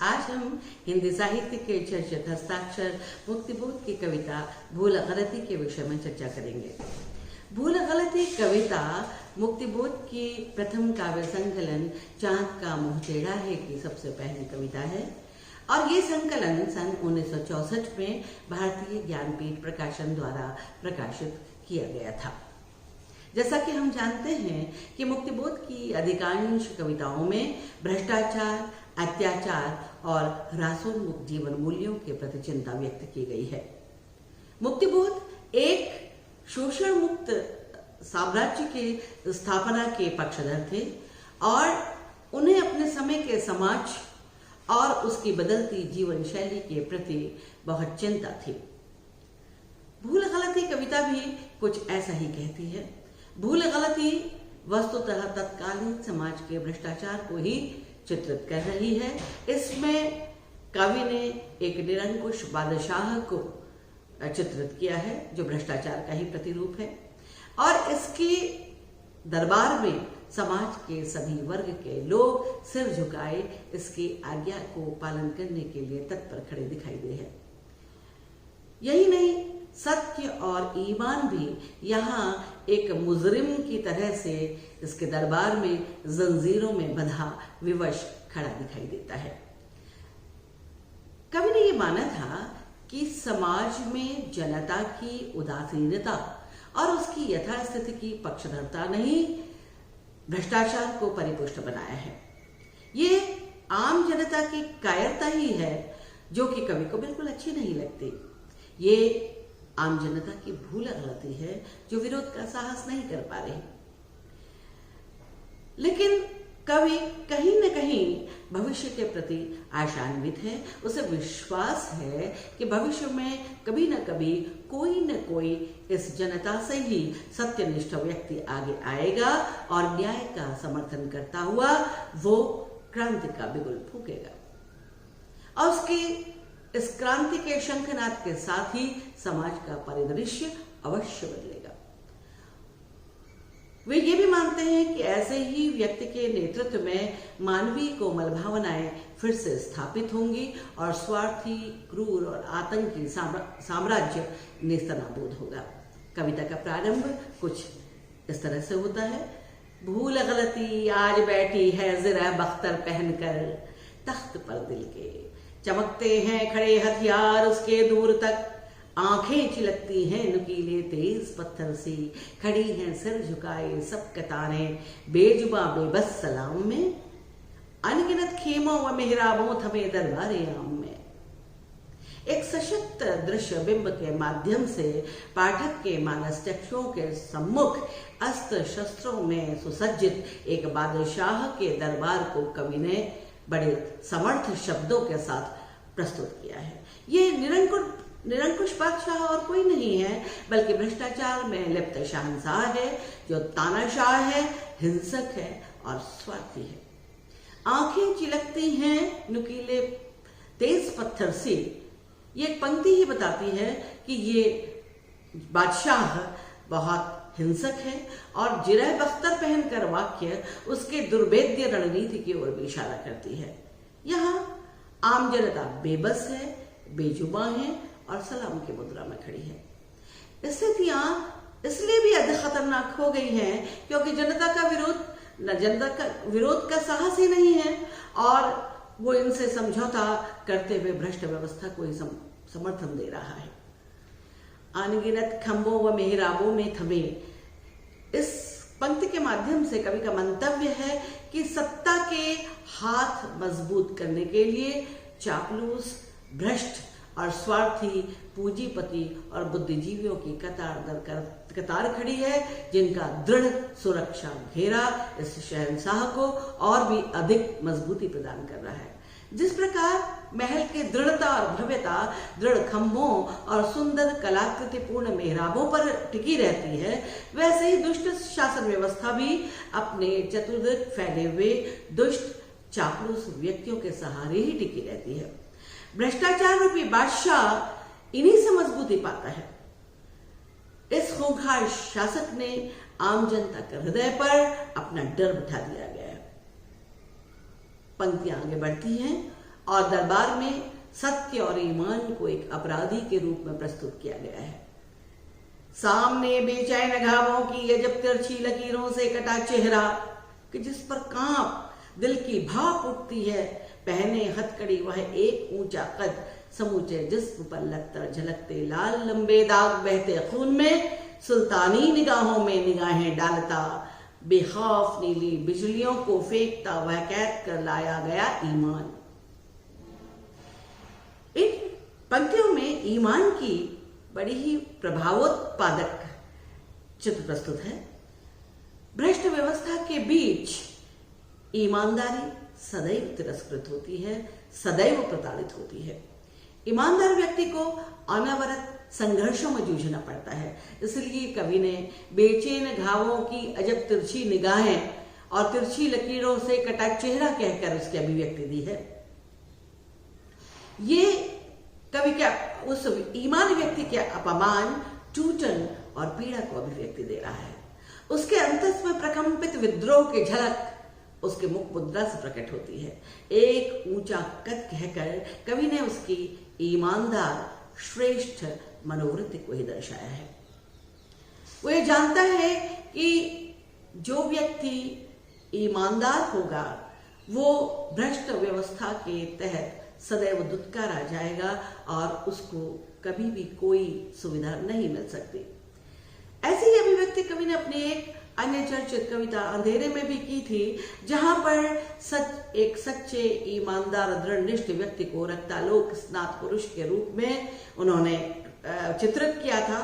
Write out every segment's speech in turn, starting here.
आज हम हिंदी साहित्य के चर्चित हस्ताक्षर मुक्तिबोध की कविता भूल गलती के विषय में चर्चा करेंगे। भूल गलती कविता मुक्तिबोध की प्रथम काव्य संकलन चांद का मुंह टेढ़ा है की सबसे पहली कविता है और ये संकलन सन 1964 में भारतीय ज्ञानपीठ प्रकाशन द्वारा प्रकाशित किया गया था। जैसा कि हम जानते हैं कि मुक्तिबोध की अधिकांश कविताओं में भ्रष्टाचार, अत्याचार और ह्रासोन्मुख जीवन मूल्यों के प्रति चिंता व्यक्त की गई है। मुक्तिबोध एक शोषण मुक्त साम्राज्य के स्थापना के पक्षधर थे और उन्हें अपने समय के समाज और उसकी बदलती जीवन शैली के प्रति बहुत चिंता थी। भूल गलती कविता भी कुछ ऐसा ही कहती है। भूल गलती वस्तुतः तत्कालीन समाज के भ्रष्टाचार को ही चित्रित कर रही है। इसमें कवि ने एक निरंकुश बादशाह को चित्रित किया है जो भ्रष्टाचार का ही प्रतिरूप है और इसके दरबार में समाज के सभी वर्ग के लोग सिर झुकाए इसकी आज्ञा को पालन करने के लिए तत्पर खड़े दिखाई दे हैं। यही नहीं, सत्य और ईमान भी यहाँ एक मुजरिम की तरह से इसके दरबार में जंजीरों में बंधा विवश खड़ा दिखाई देता है। कवि ने ये माना था कि समाज में जनता की उदासीनता और उसकी यथास्थिति की पक्षधरता ने ही भ्रष्टाचार को परिपुष्ट बनाया है। ये आम जनता की कायरता ही है जो कि कवि को बिल्कुल अच्छी नहीं लगती। ये आम जनता की भूल गलती है जो विरोध का साहस नहीं कर पा रही। लेकिन कवि कहीं न कहीं भविष्य के प्रति आशान्वित है। उसे विश्वास है कि भविष्य में कभी न कभी कोई न कोई इस जनता से ही सत्यनिष्ठ व्यक्ति आगे आएगा और न्याय का समर्थन करता हुआ वो क्रांति का बिगुल फूकेगा और उसकी इस क्रांति के शंखनाद के साथ ही समाज का परिदृश्य अवश्य बदलेगा। वे ये भी मानते हैं कि ऐसे ही व्यक्ति के नेतृत्व में मानवीय कोमल भावनाएं फिर से स्थापित होंगी और स्वार्थी, क्रूर और आतंकी साम्राज्य नेस्तनाबूद होगा। कविता का प्रारंभ कुछ इस तरह से होता है। भूल गलती आज बैठी है ज़रा बख्तर पहनकर, तख्त पर दिल के चमकते हैं खड़े हथियार उसके दूर तक, आंखें चिलकती हैं नुकीले तेज पत्थर सी, खड़ी हैं सिर झुकाए सब कतारें बेजुबा बेबस सलाम में, अनगिनत खेमों व मेहराबों थमे दरबारे आम में। एक सशक्त दृश्य बिंब के माध्यम से पाठक के मानस चक्षुओं के सम्मुख अस्त्र शस्त्रों में सुसज्जित एक बादशाह के दरबार को कवि ने बड़े समर्थ शब्दों के साथ प्रस्तुत किया है। ये निरंकुश बादशाह और कोई नहीं है बल्कि भ्रष्टाचार में लिप्त शहंशाह है जो तानाशाह है, हिंसक है और स्वार्थी है। आंखें चिलकती हैं नुकीले तेज पत्थर से, ये एक पंक्ति ही बताती है कि ये बादशाह बहुत हिंसक है और जिरह बख्तर पहनकर वाक्य उसके दुर्भेद्य रणनीति की ओर भी इशारा करती है। यहाँ आम जनता बेबस है, बेजुबान है और सलाम की मुद्रा में खड़ी है। स्थितियां इसलिए भी अधिक खतरनाक हो गई हैं क्योंकि जनता का विरोध का साहस ही नहीं है और वो इनसे समझौता करते हुए भ्रष्ट व्यवस्था को ही समर्थन दे रहा है। अनगिनत खंभों व मेहराबों में थमे, इस पंक्ति के माध्यम से कवि का मंतव्य है कि सत्ता के हाथ मजबूत करने के लिए चापलूस, भ्रष्ट और स्वार्थी पूंजीपति और बुद्धिजीवियों की कतार खड़ी है जिनका दृढ़ सुरक्षा घेरा इस शहंशाह को और भी अधिक मजबूती प्रदान कर रहा है। जिस प्रकार महल की दृढ़ता और भव्यता दृढ़ खंभों और सुंदर कलाकृतिपूर्ण मेहराबों पर टिकी रहती है, वैसे ही दुष्ट शासन व्यवस्था भी अपने चतुर्दिक फैले हुए दुष्ट चापलूस व्यक्तियों के सहारे ही टिकी रहती है। भ्रष्टाचार रूपी बादशाह इन्हीं से मजबूती पाता है। इस खूंखार शासक ने आम जनता के हृदय पर अपना डर बिठा दिया गया है। पंक्तियां आगे बढ़ती हैं और दरबार में सत्य और ईमान को एक अपराधी के रूप में प्रस्तुत किया गया है। सामने बेचैन घावों की अजब तिरछी लकीरों से कटा चेहरा कि जिस पर कांप दिल की भाप उठती है, पहने हथकड़ी वह एक ऊंचा कद, समूचे जिस्म पर लगतर झलकते लाल लंबे दाग, बहते खून में सुल्तानी निगाहों में निगाहें डालता, बेखौफ नीली बिजलियों को फेंकता वह कैद कर लाया गया ईमान। इन पंक्तियों में ईमान की बड़ी ही प्रभावोत्पादक चित्र प्रस्तुत है। भ्रष्ट व्यवस्था के बीच ईमानदारी सदैव तिरस्कृत होती है, सदैव प्रताड़ित होती है। ईमानदार व्यक्ति को अनवरत संघर्षों में जूझना पड़ता है। इसलिए कवि ने बेचैन घावों की अजब तिरछी निगाहें और तिरछी लकीरों से कटा चेहरा कहकर उसकी अभिव्यक्ति दी है। ये कवि क्या उस ईमानी व्यक्ति के अपमान, टूटन और पीड़ा को अभिव्यक्ति दे रहा है। उसके अंतस में प्रकंपित विद्रोह की झलक उसके मुख मुद्रा से प्रकट होती है। एक ऊंचा कद कहकर कवि ने उसकी ईमानदार श्रेष्ठ मनोवृत्ति को ही दर्शाया है। वो ये जानता है कि जो व्यक्ति ईमानदार होगा वो भ्रष्ट व्यवस्था के तहत सदैव दुत्कारा जाएगा और उसको कभी भी कोई सुविधा नहीं मिल सकती। ऐसी ही अभिव्यक्ति कवि ने अपनी एक अन्य चर्चित कविता अंधेरे में भी की थी, जहां पर एक सच्चे ईमानदार दृढ़निष्ठ व्यक्ति को रक्तालोक स्नात पुरुष के रूप में उन्होंने चित्रित किया था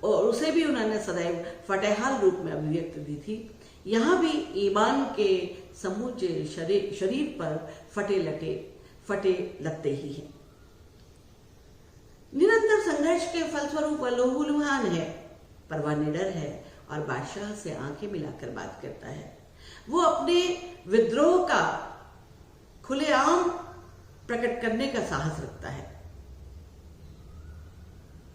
और उसे भी उन्होंने सदैव फटेहाल रूप में अभिव्यक्ति दी थी। यहाँ भी ईमान के समूचे शरीर पर फटे लत्ते ही हैं। निरंतर संघर्ष के फलस्वरूप लहूलुहान है, पर वह निडर है और बादशाह से आंखें मिलाकर बात करता है। वो अपने विद्रोह का खुलेआम प्रकट करने का साहस रखता है।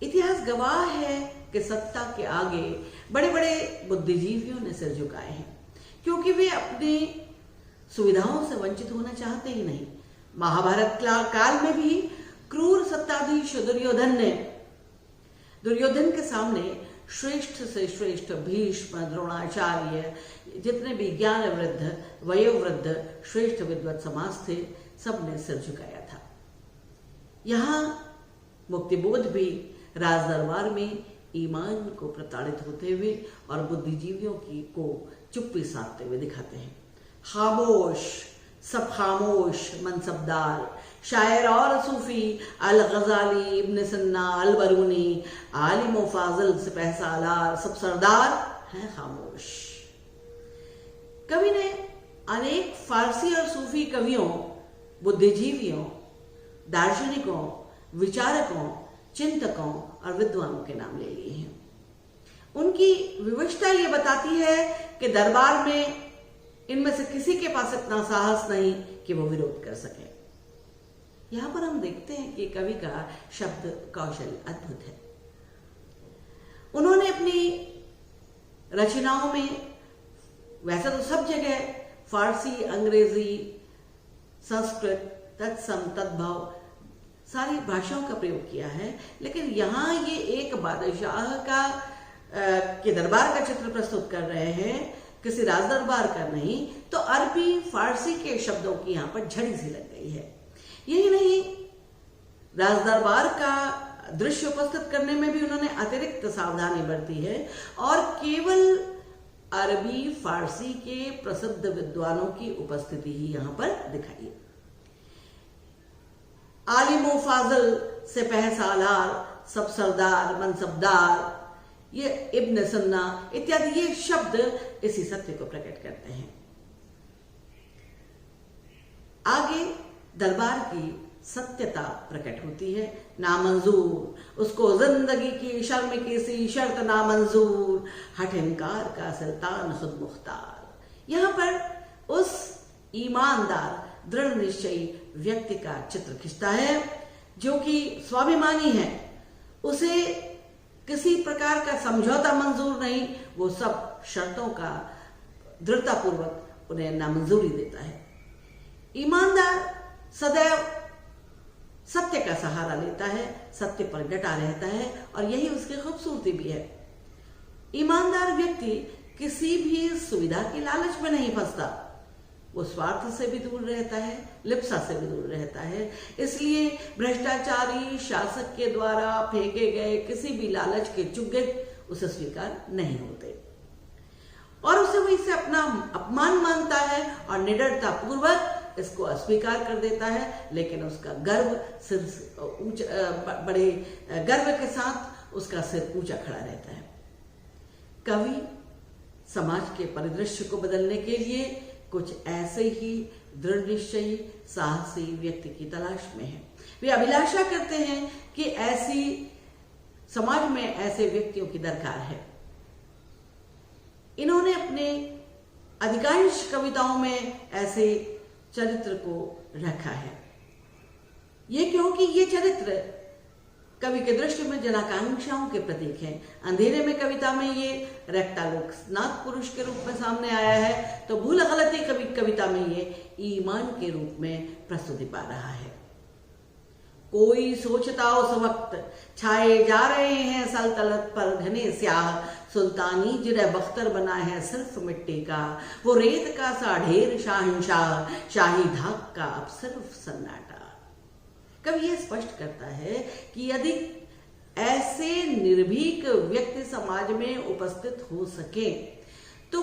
इतिहास गवाह है कि सत्ता के आगे बड़े बड़े बुद्धिजीवियों ने सिर झुकाए हैं, क्योंकि वे अपनी सुविधाओं से वंचित होना चाहते ही नहीं। महाभारत काल में भी क्रूर सत्ताधीश दुर्योधन के सामने श्रेष्ठ से श्रेष्ठ भीष्म, द्रोणाचार्य, जितने भी ज्ञान वृद्ध, वयोवृद्ध, श्रेष्ठ विद्वत समाज थे, सबने सिर झुकाया था। यहाँ मुक्तिबोध भी राज दरबार में ईमान को प्रताड़ित होते हुए और बुद्धिजीवियों को चुप्पी साधते हुए दिखाते हैं। खामोश, सब खामोश मनसबदार, शायर और सूफी अल गजाली, इब्न सन्ना, अल बरूनी, आलिम व फाजिल, सिपह सालार, सब सरदार हैं खामोश। कवि ने अनेक फारसी और सूफी कवियों, बुद्धिजीवियों, दार्शनिकों, विचारकों, चिंतकों और विद्वानों के नाम ले लिए हैं। उनकी विवशता ये बताती है कि दरबार में इनमें से किसी के पास इतना साहस नहीं कि वो विरोध कर सके। यहां पर हम देखते हैं कि कवि का शब्द कौशल अद्भुत है। उन्होंने अपनी रचनाओं में वैसे तो सब जगह फारसी, अंग्रेजी, संस्कृत, तत्सम, तद्भव सारी भाषाओं का प्रयोग किया है, लेकिन यहाँ ये एक बादशाह के दरबार का चित्र प्रस्तुत कर रहे हैं, किसी राज दरबार का नहीं, तो अरबी फारसी के शब्दों की यहाँ पर झड़ी सी लग गई है। यही नहीं, राज दरबार का दृश्य उपस्थित करने में भी उन्होंने अतिरिक्त सावधानी बरती है और केवल अरबी फारसी के प्रसिद्ध विद्वानों की उपस्थिति ही यहाँ पर दिखाई है। आलिम व फाजिल, सिपह सालार, सब सरदार, मनसबदार, ये इब्न सन्ना इत्यादि ये शब्द इसी सत्य को प्रकट करते हैं। आगे दरबार की सत्यता प्रकट होती है। नामंजूर, उसको जिंदगी की शर्म की सी शर्त नामंजूर, हठ इनकार का सुल्तान खुद मुख्तार। यहाँ पर उस ईमानदार दृढ़ निश्चयी व्यक्ति का चित्र खिंचता है जो कि स्वाभिमानी है, उसे किसी प्रकार का समझौता मंजूर नहीं, वो सब शर्तों का दृढ़तापूर्वक उन्हें नामंजूरी देता है। ईमानदार सदैव सत्य का सहारा लेता है, सत्य पर डटा रहता है और यही उसकी खूबसूरती भी है। ईमानदार व्यक्ति किसी भी सुविधा की लालच में नहीं फंसता। वो स्वार्थ से भी दूर रहता है, लिप्सा से भी दूर रहता है। इसलिए भ्रष्टाचारी शासक के द्वारा फेंके गए किसी भी लालच के चुग्गे उसे स्वीकार नहीं होते और उसे वो इसे अपना अपमान मानता है और निडरता पूर्वक इसको अस्वीकार कर देता है। लेकिन उसका गर्व सिर बड़े गर्व के साथ उसका सिर ऊंचा खड़ा रहता है। कवि समाज के परिदृश्य को बदलने के लिए कुछ ऐसे ही दृढ़ निश्चयी साहसी व्यक्ति की तलाश में है। वे अभिलाषा करते हैं कि ऐसी समाज में ऐसे व्यक्तियों की दरकार है। इन्होंने अपने अधिकांश कविताओं में ऐसे चरित्र को रखा है। ये क्योंकि ये चरित्र कवि के दृष्टि में जनाकांक्षाओं के प्रतीक हैं। अंधेरे में कविता में ये रक्तालोकनाथ पुरुष के रूप में सामने आया है, तो भूल गलती कविता में ये ईमान के रूप में प्रस्तुति पा रहा है। कोई सोचता उस वक्त छाए जा रहे हैं सल्तनत पर घने स्याह, सुल्तानी जिरह बख्तर बना है सिर्फ मिट्टी का, वो रेत का सा ढेर शाहनशाह, शाही धाक का अब सिर्फ सन्नाटा। कवि ये स्पष्ट करता है कि यदि ऐसे निर्भीक व्यक्ति समाज में उपस्थित हो सके तो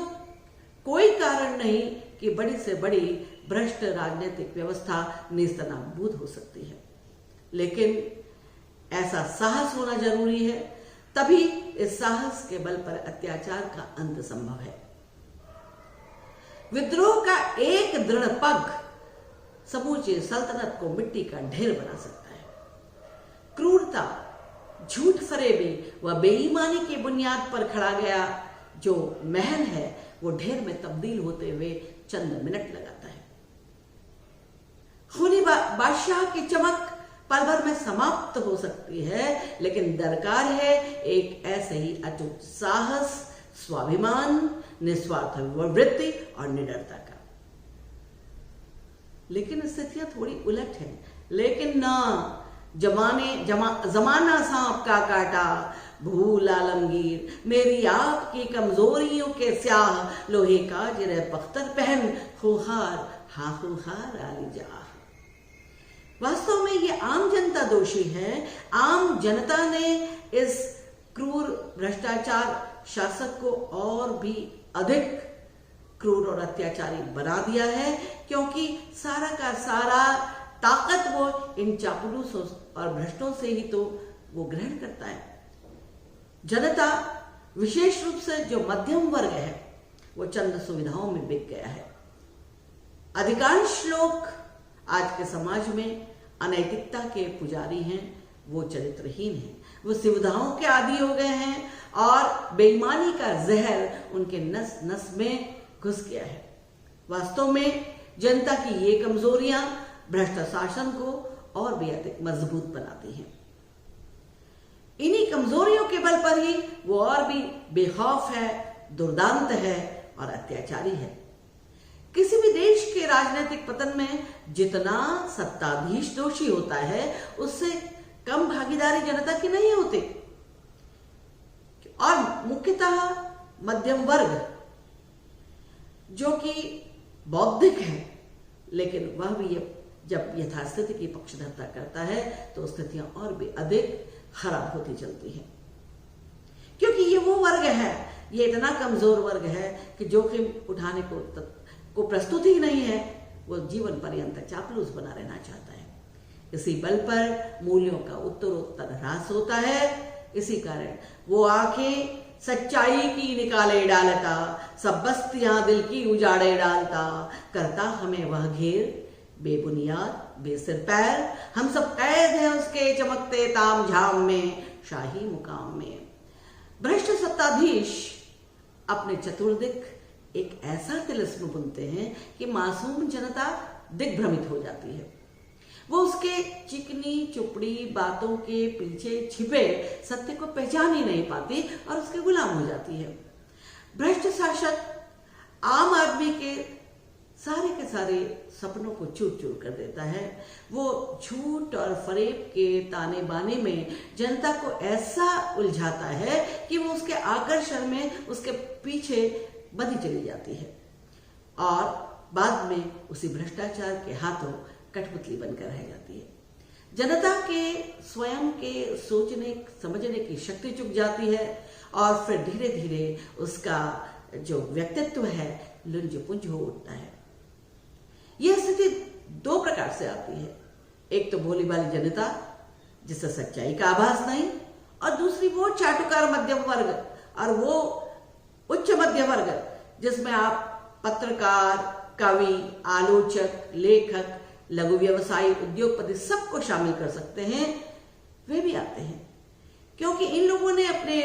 कोई कारण नहीं कि बड़ी से बड़ी भ्रष्ट राजनीतिक व्यवस्था नेस्तनाबूद हो सकती है। लेकिन ऐसा साहस होना जरूरी है, तभी इस साहस के बल पर अत्याचार का अंत संभव है। विद्रोह का एक दृढ़ पग समूचे सल्तनत को मिट्टी का ढेर बना सकता है। क्रूरता, झूठ फरेबी व बेईमानी की बुनियाद पर खड़ा गया जो महल है वो ढेर में तब्दील होते हुए चंद मिनट लगाता है। खूनी बादशाह की चमक पल भर में समाप्त हो सकती है, लेकिन दरकार है एक ऐसे ही अटूट साहस, स्वाभिमान, निस्वार्थ वृत्ति और निडरता का। लेकिन स्थितियां थोड़ी उलट है। लेकिन ना जमाना सांप का काटा, भूल आलमगीर मेरी आपकी कमजोरियों के स्याह, लोहे का जिरह बख्तर पहन खूंखार हाँ खूंखार आली जा। वास्तव में ये आम जनता दोषी है। आम जनता ने इस क्रूर भ्रष्टाचार शासक को और भी अधिक क्रूर और अत्याचारी बना दिया है, क्योंकि सारा का सारा ताकत वो इन चापलूसों और भ्रष्टों से ही तो वो ग्रहण करता है। जनता, विशेष रूप से जो मध्यम वर्ग है, वो चंद सुविधाओं में बिक गया है। अधिकांश लोग आज के समाज में अनैतिकता के पुजारी हैं, वो चरित्रहीन हैं, वो सुविधाओं के आदी हो गए हैं और बेईमानी का जहर उनके नस नस में घुस गया है। वास्तव में जनता की ये कमजोरियां भ्रष्ट शासन को और भी अधिक मजबूत बनाती हैं। इन्हीं कमजोरियों के बल पर ही वो और भी बेखौफ है, दुर्दांत है और अत्याचारी है। किसी भी देश के राजनीतिक पतन में जितना सत्ताधीश दोषी होता है, उससे कम भागीदारी जनता की नहीं होती। और मुख्यतः मध्यम वर्ग जो कि बौद्धिक है, लेकिन वह भी जब यथास्थिति की पक्षधरता करता है तो स्थितियां और भी अधिक खराब होती चलती हैं, क्योंकि ये वो वर्ग है, ये इतना कमजोर वर्ग है कि जोखिम उठाने को प्रस्तुत ही नहीं है। वो जीवन पर्यंत चापलूस बना रहना चाहता है। इसी बल पर मूल्यों का उत्तरोत्तर ह्रास होता है। इसी कारण वो आंखें सच्चाई की निकाले डालता, सब बस्तियां दिल की उजाड़े डालता, करता हमें वह घेर बेबुनियाद बेसिर पैर, हम सब कैद हैं उसके चमकते ताम झाम में, शाही मुकाम में। भ्रष्ट सत्ताधीश अपने चतुर्दिक एक ऐसा तिलिस्म बुनते हैं कि मासूम जनता दिग्भ्रमित हो जाती है। वो उसके चिकनी चुपड़ी बातों के पीछे छिपे सत्य को पहचान ही नहीं पाती और उसके गुलाम हो जाती है। भ्रष्ट शासक आम आदमी के सारे के सारे सपनों को चूर चूर कर देता है। वो झूठ और फरेब के ताने बाने में जनता को ऐसा उलझाता है कि वो उसके आकर्षण में उसके पीछे बंधी चली जाती है और बाद में उसी भ्रष्टाचार के हाथों कठपुतली बनकर रह जाती है। जनता के स्वयं के सोचने समझने की शक्ति चुक जाती है और फिर धीरे धीरे उसका जो व्यक्तित्व है लुंज पुंज हो उठता है। यह स्थिति दो प्रकार से आती है, एक तो भोली भाली जनता जिससे सच्चाई का आभास नहीं, और दूसरी वो चाटुकार मध्यम वर्ग और वो उच्च मध्य वर्ग जिसमें आप पत्रकार, कवि, आलोचक, लेखक, लघु व्यवसायी, उद्योगपति सबको शामिल कर सकते हैं। वे भी आते हैं क्योंकि इन लोगों ने अपने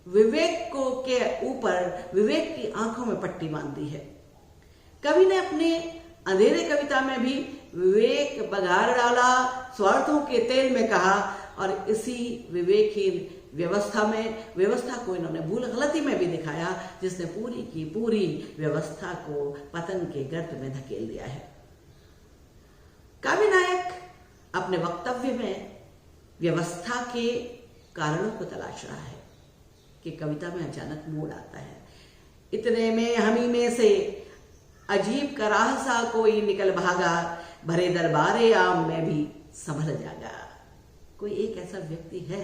विवेक को के ऊपर विवेक की आंखों में पट्टी बांध दी है। कवि ने अपने अंधेरे कविता में भी विवेक बघार डाला, स्वार्थों के तेल में कहा, और इसी विवेकहीन व्यवस्था को इन्होंने भूल गलती में भी दिखाया, जिसने पूरी की पूरी व्यवस्था को पतन के गर्त में धकेल दिया है। काव्य नायक अपने वक्तव्य में व्यवस्था के कारणों को तलाश रहा है कि कविता में अचानक मोड़ आता है। इतने में हमी में से अजीब कराह सा कोई निकल भागा, भरे दरबारे आम में भी संभल जागा। कोई एक ऐसा व्यक्ति है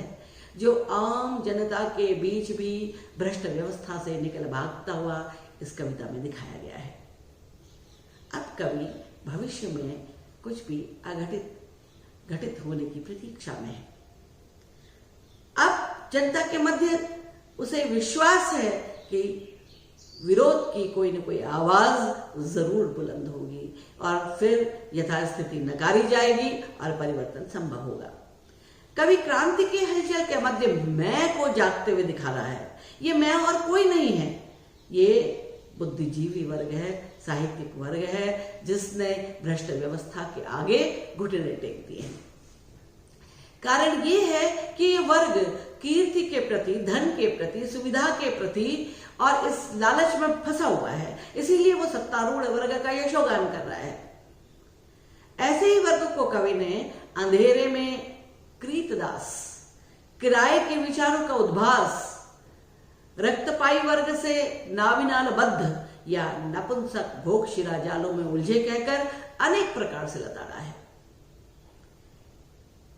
जो आम जनता के बीच भी भ्रष्ट व्यवस्था से निकल भागता हुआ इस कविता में दिखाया गया है। अब कवि भविष्य में कुछ भी घटित होने की प्रतीक्षा में है। अब जनता के मध्य उसे विश्वास है कि विरोध की कोई न कोई आवाज जरूर बुलंद होगी और फिर यथास्थिति नकारी जाएगी और परिवर्तन संभव होगा। कवि क्रांति की हलचल के मध्य मैं को जागते हुए दिखा रहा है। ये मैं और कोई नहीं है, ये बुद्धिजीवी वर्ग है, साहित्यिक वर्ग है, जिसने भ्रष्ट व्यवस्था के आगे घुटने टेक दिए हैं। कारण ये है कि ये वर्ग कीर्ति के प्रति, धन के प्रति, सुविधा के प्रति और इस लालच में फंसा हुआ है, इसीलिए वो सत्तारूढ़ वर्ग का यशोगान कर रहा है। ऐसे ही वर्ग को कवि ने अंधेरे में कृतदास, किराए के विचारों का उद्भास, रक्तपाई वर्ग से नाविनाल बद्ध या नपुंसक भोग शिरा जालों में उलझे कहकर अनेक प्रकार से लताड़ा है।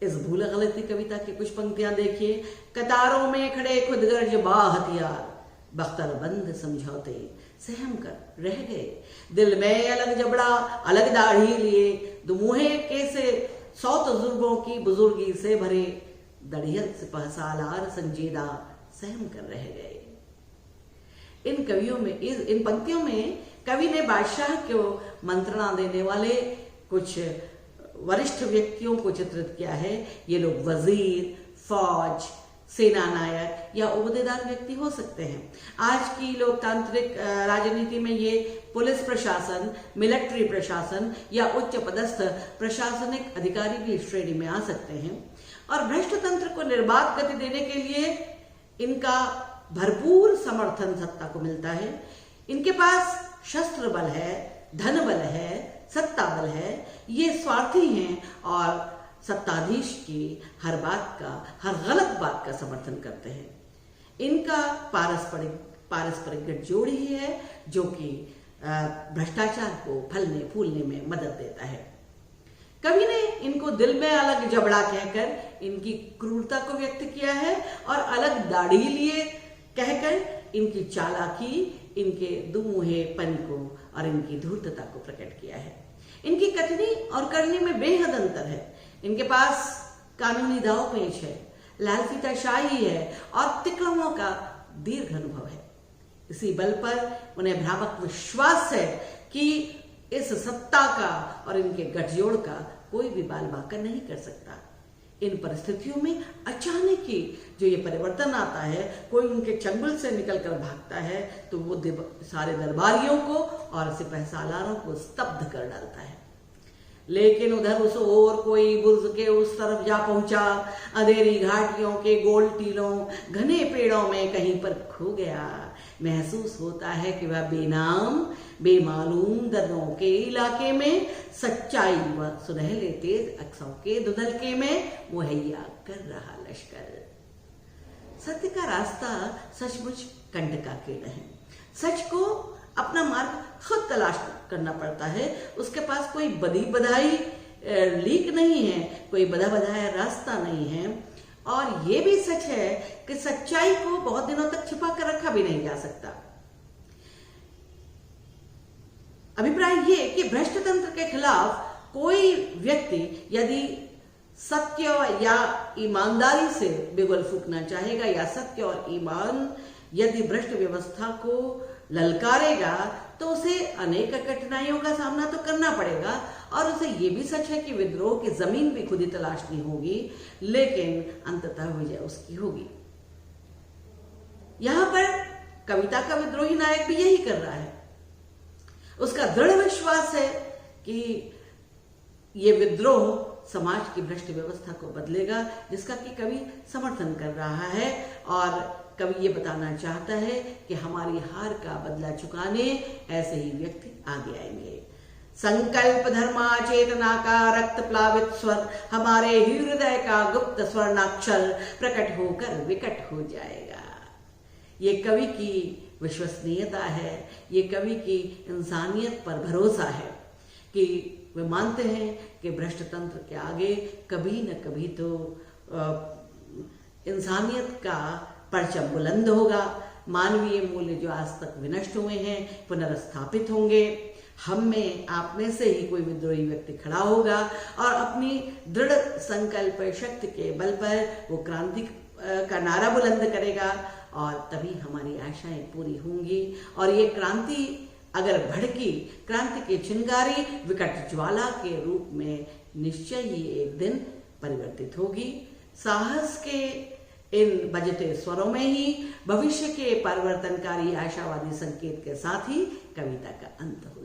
इस भूल गलती कविता की कुछ पंक्तियां देखिए। कतारों में खड़े खुदगर्ज बाहथियार, बख्तर बंद समझौते सहम कर रह गए, दिल में अलग जबड़ा अलग दाढ़ी लिए, दुमुहे के से 100 तजुर्बों की बुजुर्गी से भरे, दड़ियल सिपह सालार संजीदा सहम कर रह गए। इन पंक्तियों में कवि ने बादशाह को मंत्रणा देने वाले कुछ वरिष्ठ व्यक्तियों को चित्रित किया है। ये लोग वजीर, फौज, सेना नायक या ओहदेदार व्यक्ति हो सकते हैं। आज की लोकतांत्रिक राजनीति में ये पुलिस प्रशासन, मिलिट्री प्रशासन या उच्च पदस्थ प्रशासनिक अधिकारी भी इस श्रेणी में आ सकते हैं। और भ्रष्ट तंत्र को निर्बाध गति देने के लिए इनका भरपूर समर्थन सत्ता को मिलता है। इनके पास शस्त्र बल है, धन बल है, सत्ता बल है। ये स्वार्थी हैं और सत्ताधीश की हर गलत बात का समर्थन करते हैं। इनका पारस्परिक गठजोड़ ही है जो कि भ्रष्टाचार को फलने फूलने में मदद देता है। कवि ने इनको दिल में अलग जबड़ा कहकर इनकी क्रूरता को व्यक्त किया है और अलग दाढ़ी लिए कहकर इनकी चालाकी, इनके दुमुहेपन को और इनकी धूर्तता को प्रकट किया है। इनकी कथनी और करनी में बेहद अंतर है। इनके पास कानूनी दाव पेच है, लालफीताशाही है और तिकड़मों का दीर्घ अनुभव है। इसी बल पर उन्हें भ्रामक विश्वास है कि इस सत्ता का और इनके गठजोड़ का कोई भी बाल बांका नहीं कर सकता। इन परिस्थितियों में अचानक ही जो ये परिवर्तन आता है, कोई उनके चंगुल से निकलकर भागता है तो वो सारे दरबारियों को और सिपह सालारों को स्तब्ध कर डालता है। लेकिन उधर उस ओर कोई बुर्ज के उस तरफ जा पहुंचा, अंधेरी घाटियों के गोल टीलों, घने पेड़ों में कहीं पर खो गया। महसूस होता है कि वह बेनाम बेमालूम दर्दों के इलाके में सच्चाई व सुनहले तेज अक्षरों के धुंधलके में मुहैया कर रहा लश्कर। सत्य का रास्ता सचमुच कंट का कीड़ा है। सच को अपना मार्ग खुद तलाश करना पड़ता है। उसके पास कोई बदी बधाई लीक नहीं है, कोई बधा बधाया रास्ता नहीं है। और ये भी सच है कि सच्चाई को बहुत दिनों तक छिपा कर रखा भी नहीं जा सकता। अभिप्राय ये कि भ्रष्ट तंत्र के खिलाफ कोई व्यक्ति यदि सत्य या ईमानदारी से बिगुल फूंकना चाहेगा, या सत्य और ईमान यदि भ्रष्ट व्यवस्था को ललकारेगा, तो उसे अनेक कठिनाइयों का सामना तो करना पड़ेगा। और उसे ये भी सच है कि विद्रोह की जमीन भी खुद ही तलाशनी होगी, लेकिन अंततः विजय उसकी होगी। यहां पर कविता का विद्रोही नायक भी यही कर रहा है। उसका दृढ़ विश्वास है कि ये विद्रोह समाज की भ्रष्ट व्यवस्था को बदलेगा, जिसका कि कवि समर्थन कर रहा है। और कवि ये बताना चाहता है कि हमारी हार का बदला चुकाने ऐसे ही व्यक्ति आगे आएंगे। संकल्प धर्मा चेतना का रक्त प्लावित स्वर हमारे हृदय का गुप्त स्वर्णाक्षर प्रकट होकर विकट हो जाएगा। ये कवि की विश्वसनीयता है, ये कवि की इंसानियत पर भरोसा है कि वे मानते हैं कि भ्रष्ट तंत्र के आगे कभी न कभी तो इंसानियत का परचम बुलंद होगा। मानवीय मूल्य जो आज तक विनष्ट हुए हैं पुनर्स्थापित होंगे। हम में आप में से ही कोई विद्रोही व्यक्ति खड़ा होगा और अपनी दृढ़ संकल्प शक्ति के बल पर वो क्रांति का नारा बुलंद करेगा, और तभी हमारी आशाएं पूरी होंगी। और ये क्रांति अगर भड़की, क्रांति की चिंगारी विकट ज्वाला के रूप में निश्चय ही एक दिन परिवर्तित होगी। साहस के इन बजते स्वरों में ही भविष्य के परिवर्तनकारी आशावादी संकेत के साथ ही कविता का अंत हो जाए।